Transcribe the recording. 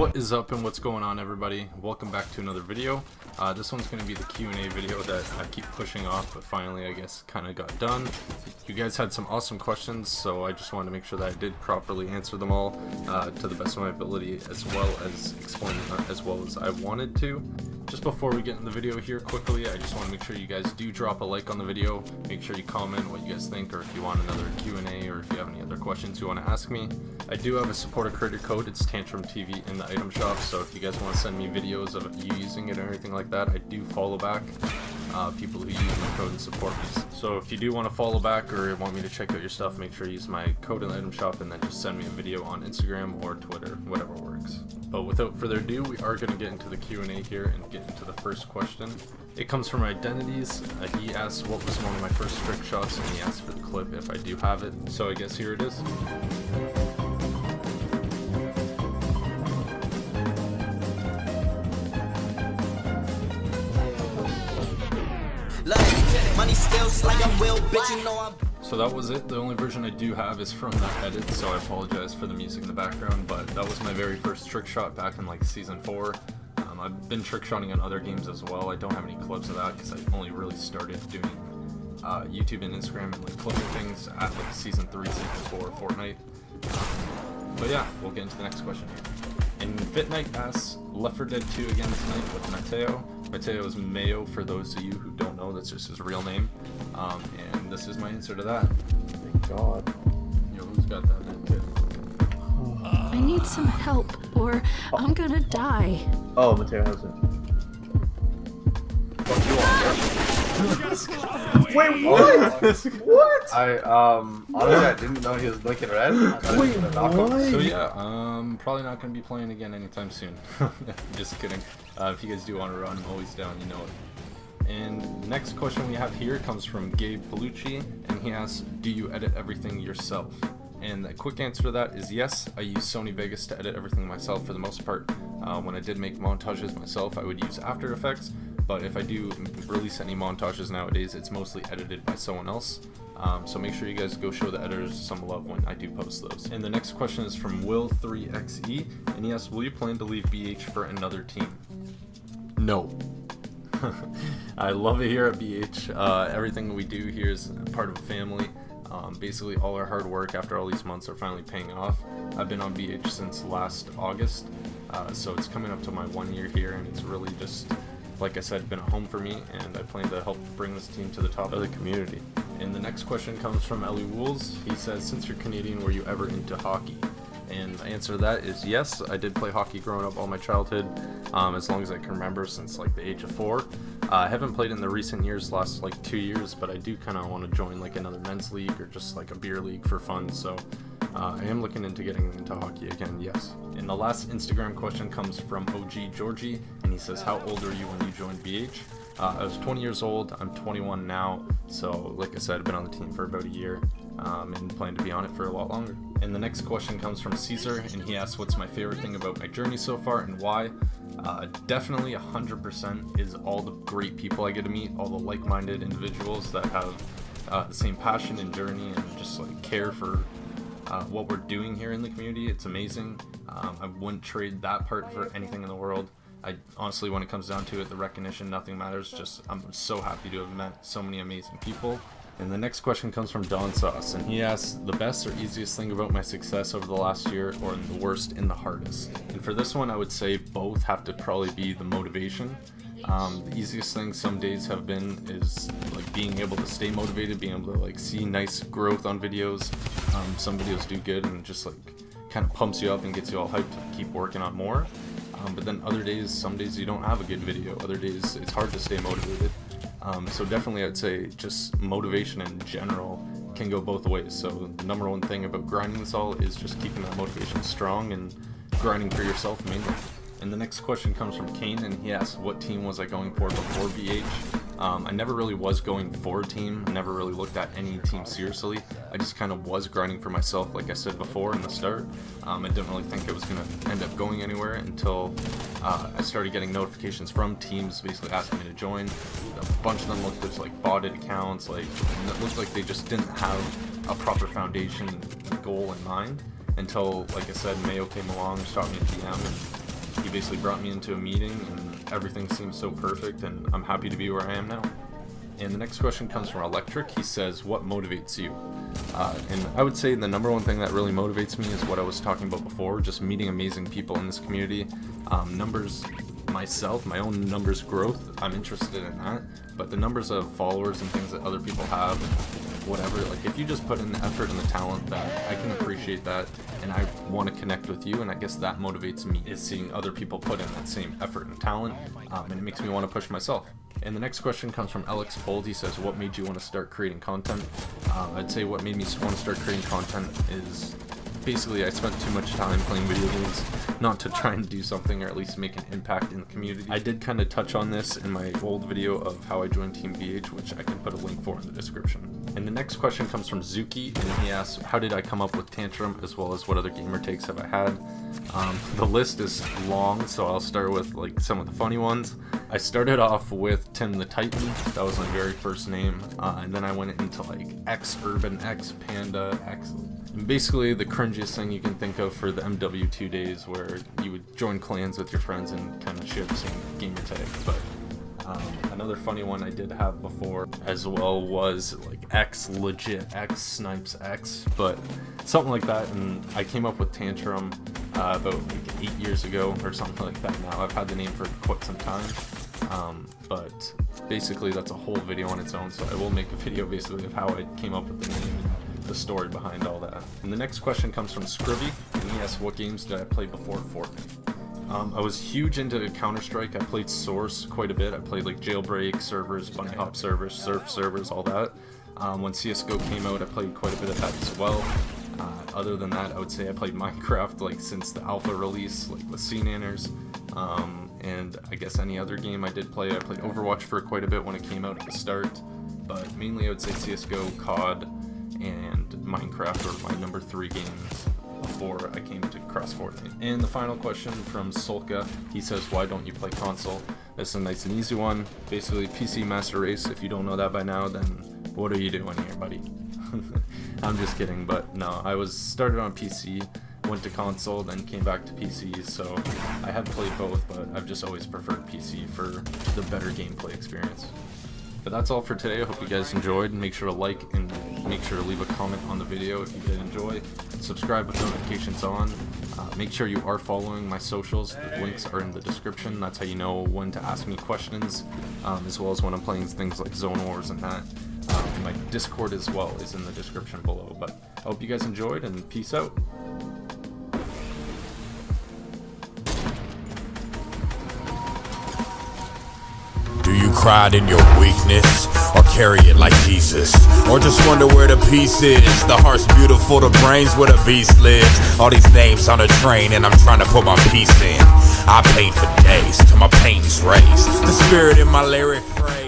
What is up and what's going on, everybody? Welcome back to another video. This one's going to be the Q&A video that I keep pushing off, but finally I guess kind of got done. You guys had some awesome questions, so I just wanted to make sure that I did properly answer them all to the best of my ability, as well as explain them as well as I wanted to. Just before we get in the video here quickly, I just want to make sure you guys do drop a like on the video. Make sure you comment what you guys think, or if you want another Q&A, or if you have any other questions you want to ask me. I do have a supporter creator code. It's TANTRUHMTV in the item shop, so if you guys want to send me videos of you using it or anything like that, I do follow back people who use my code and support me. So if you do want to follow back or want me to check out your stuff, make sure you use my code in the item shop, and then just send me a video on Instagram or Twitter, whatever works. But without further ado, we are going to get into the Q&A here and get into the first question. It comes from Identities. He asks what was one of my first trick shots, and he asked for the clip if I do have it. So I guess here it is. So that was it. The only version I do have is from that edit, so I apologize for the music in the background, but that was my very first trick shot back in like season 4. I've been trick shotting on other games as well. I don't have any clips of that because I only really started doing YouTube and Instagram and like clipping things at like season 3, season 4 Fortnite. But yeah, we'll get into the next question here. And Fit Knight asks, Left 4 Dead 2 again tonight with Mateo. Mateo is Mayo for those of you who don't know, that's just his real name. And this is my answer to that. Thank God. Yo, who's got that name, kid? I need some help, or I'm gonna die. Oh, Mateo has it. Wait, what? What? Honestly, I didn't know he was blinking red. Wait, what? So yeah, probably not going to be playing again anytime soon. Just kidding. If you guys do want to run, I'm always down, you know it. And next question we have here comes from Gabe Bellucci, and he asks, do you edit everything yourself? And the quick answer to that is yes. I use Sony Vegas to edit everything myself for the most part. When I did make montages myself, I would use After Effects, but if I do release any montages nowadays, it's mostly edited by someone else. So make sure you guys go show the editors some love when I do post those. And the next question is from Will3xe, and he asks, will you plan to leave BH for another team? No. I love it here at BH. Everything we do here is part of a family. Basically all our hard work after all these months are finally paying off. I've been on BH since last August, so it's coming up to my 1 year here, and it's really just, like I said, been a home for me, and I plan to help bring this team to the top of the community. And the next question comes from Ellie Wools. He says, since you're Canadian, were you ever into hockey? And the answer to that is yes. I did play hockey growing up all my childhood, as long as I can remember, since like the age of 4. I haven't played in the recent years, last like 2 years, but I do kind of want to join like another men's league or just like a beer league for fun. So I am looking into getting into hockey again, yes. And the last Instagram question comes from OG Georgie, and he says, how old are you when you joined BH? I was 20 years old. I'm 21 now, so like I said, I've been on the team for about a year, and plan to be on it for a lot longer. And the next question comes from Caesar, and he asks, what's my favorite thing about my journey so far and why? Definitely 100% is all the great people I get to meet, all the like-minded individuals that have the same passion and journey and just like care for what we're doing here in the community. It's amazing. I wouldn't trade that part for anything in the world. I honestly, when it comes down to it, the recognition, nothing matters. Just I'm so happy to have met so many amazing people. And the next question comes from Don Sauce, and he asks, the best or easiest thing about my success over the last year, or the worst and the hardest? And for this one, I would say both have to probably be the motivation. The easiest thing some days have been is like being able to stay motivated, being able to like see nice growth on videos. Some videos do good and just like kind of pumps you up and gets you all hyped to keep working on more. But then other days, some days you don't have a good video. Other days it's hard to stay motivated. So definitely I'd say just motivation in general can go both ways. So the number one thing about grinding this all is just keeping that motivation strong and grinding for yourself mainly. And the next question comes from Kane, and he asks, what team was I going for before BH? I never really was going for a team. I never really looked at any team seriously. I just kind of was grinding for myself, like I said before in the start. I didn't really think it was going to end up going anywhere until I started getting notifications from teams basically asking me to join. A bunch of them looked just like botted accounts, like it looked like they just didn't have a proper foundation goal in mind until, like I said, Mayo came along, shot me a DM, and he basically brought me into a meeting and everything seems so perfect, and I'm happy to be where I am now. And the next question comes from Electric. He says, what motivates you? And I would say the number one thing that really motivates me is what I was talking about before, just meeting amazing people in this community. Numbers myself, my own numbers growth, I'm interested in that, but the numbers of followers and things that other people have, whatever, like if you just put in the effort and the talent, that I can appreciate that, and I want to connect with you, and I guess that motivates me, is seeing other people put in that same effort and talent, and it makes me want to push myself. And the next question comes from Alex Bold. He says, what made you want to start creating content? I'd say what made me want to start creating content is basically I spent too much time playing video games not to try and do something or at least make an impact in the community. I did kind of touch on this in my old video of how I joined Team BH, which I can put a link for in the description. And the next question comes from Zuki, and he asks, how did I come up with Tantrum, as well as what other gamer takes have I had? The list is long, so I'll start with like some of the funny ones. I started off with Tim the Titan, that was my very first name, and then I went into like X Urban, X Panda, X, and basically the cringiest thing you can think of for the MW2 days, where you would join clans with your friends and kind of share the same gamer tag. But another funny one I did have before as well was like X Legit X Snipes X, but something like that, and I came up with Tantrum about like 8 years ago or something like that now. I've had the name for quite some time, but basically that's a whole video on its own, so I will make a video basically of how I came up with the name and the story behind all that. And the next question comes from Scribby, and he asks, what games did I play before Fortnite? I was huge into Counter-Strike. I played Source quite a bit. I played like Jailbreak servers, Bunny Hop servers, Surf servers, all that. When CSGO came out, I played quite a bit of that as well. Other than that, I would say I played Minecraft like since the alpha release, like with CNanners. And I guess any other game I did play. I played Overwatch for quite a bit when it came out at the start, but mainly I would say CSGO, COD, and Minecraft were my number 3 games before I came to cross Fortnite. And the final question from Solka, he says, why don't you play console? This is a nice and easy one. Basically, PC Master Race. If you don't know that by now, then what are you doing here, buddy? I'm just kidding, but no, I was started on PC, went to console, then came back to PC, so I have played both, but I've just always preferred PC for the better gameplay experience. But that's all for today. I hope you guys enjoyed. Make sure to like and make sure to leave a comment on the video if you did enjoy. Subscribe with notifications on. Make sure you are following my socials. The links are in the description. That's how you know when to ask me questions, as well as when I'm playing things like Zone Wars and that. My Discord as well is in the description below. But I hope you guys enjoyed, and peace out. Cried in your weakness, or carry it like Jesus, or just wonder where the peace is. The heart's beautiful, the brain's where the beast lives. All these names on a train, and I'm trying to put my piece in. I paint for days till my pain is raised. The spirit in my lyric phrase.